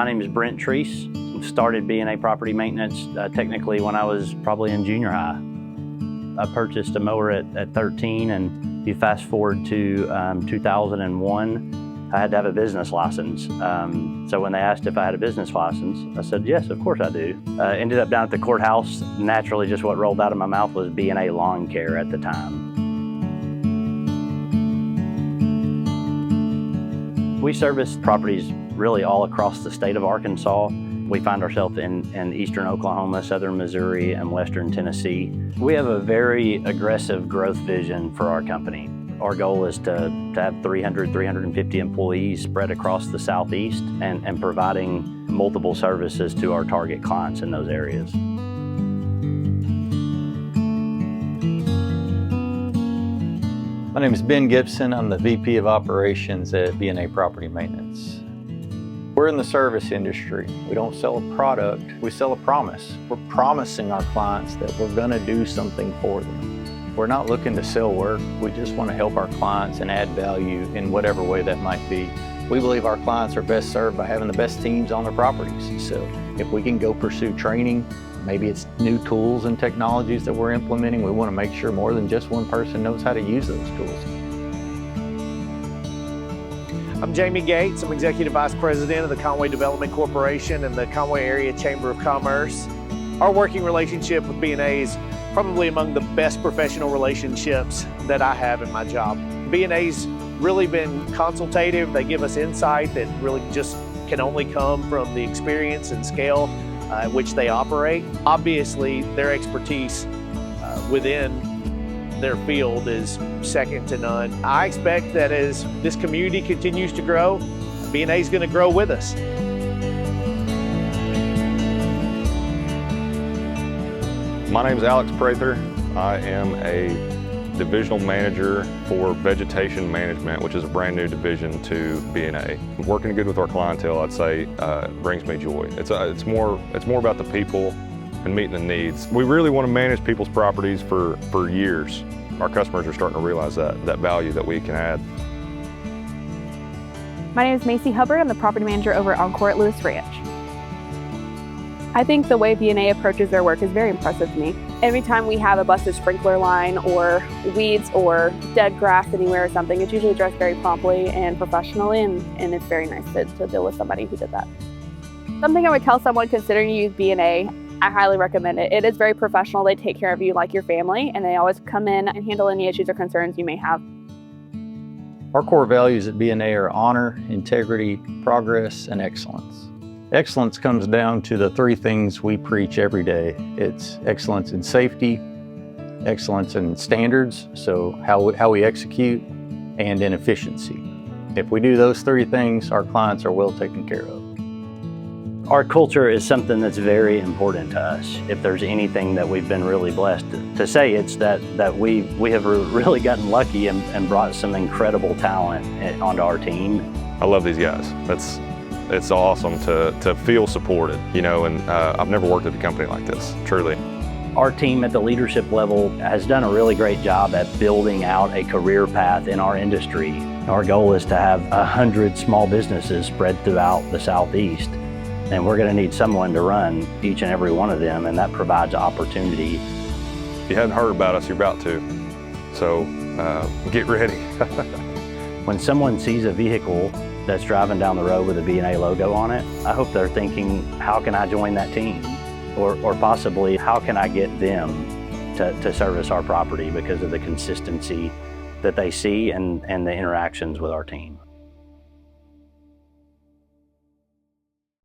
My name is Brent Treese. Started B&A Property Maintenance technically when I was probably in junior high. I purchased a mower at 13, and if you fast forward to 2001, I had to have a business license. So when they asked if I had a business license, I said, yes, of course I do. Ended up down at the courthouse. Naturally, just what rolled out of my mouth was B&A Lawn Care at the time. We service properties really all across the state of Arkansas. We find ourselves in eastern Oklahoma, southern Missouri, and western Tennessee. We have a very aggressive growth vision for our company. Our goal is to have 300, 350 employees spread across the Southeast and providing multiple services to our target clients in those areas. My name is Ben Gibson. I'm the VP of Operations at B&A Property Maintenance. We're in the service industry. We don't sell a product, we sell a promise. We're promising our clients that we're going to do something for them. We're not looking to sell work, we just want to help our clients and add value in whatever way that might be. We believe our clients are best served by having the best teams on their properties. So if we can go pursue training, maybe it's new tools and technologies that we're implementing, we want to make sure more than just one person knows how to use those tools. I'm Jamie Gates. I'm Executive Vice President of the Conway Development Corporation and the Conway Area Chamber of Commerce. Our working relationship with B&A is probably among the best professional relationships that I have in my job. B&A's really been consultative. They give us insight that really just can only come from the experience and scale at which they operate. Obviously, their expertise within their field is second to none. I expect that as this community continues to grow, B&A is going to grow with us. My name is Alex Prather. I am a divisional manager for vegetation management, which is a brand new division to B&A. Working good with our clientele, I'd say, brings me joy. It's more about the people and meeting the needs. We really want to manage people's properties for years. Our customers are starting to realize that value that we can add. My name is Macy Hubbard. I'm the property manager over at Encore at Lewis Ranch. I think the way B&A approaches their work is very impressive to me. Every time we have a busted sprinkler line or weeds or dead grass anywhere or something, it's usually addressed very promptly and professionally, and it's very nice to deal with somebody who did that. Something I would tell someone considering to use B&A, I highly recommend it. It is very professional. They take care of you like your family, and they always come in and handle any issues or concerns you may have. Our core values at B&A are honor, integrity, progress, and excellence. Excellence comes down to the three things we preach every day. It's excellence in safety, excellence in standards, so how we execute, and in efficiency. If we do those three things, our clients are well taken care of. Our culture is something that's very important to us. If there's anything that we've been really blessed to say, it's that we have really gotten lucky and brought some incredible talent onto our team. I love these guys. It's awesome to feel supported, you know, and I've never worked at a company like this, truly. Our team at the leadership level has done a really great job at building out a career path in our industry. Our goal is to have 100 small businesses spread throughout the Southeast, and we're going to need someone to run each and every one of them, and that provides opportunity. If you hadn't heard about us, you're about to, so get ready. When someone sees a vehicle that's driving down the road with a B&A logo on it, I hope they're thinking, how can I join that team? Or possibly, how can I get them to service our property because of the consistency that they see and the interactions with our team.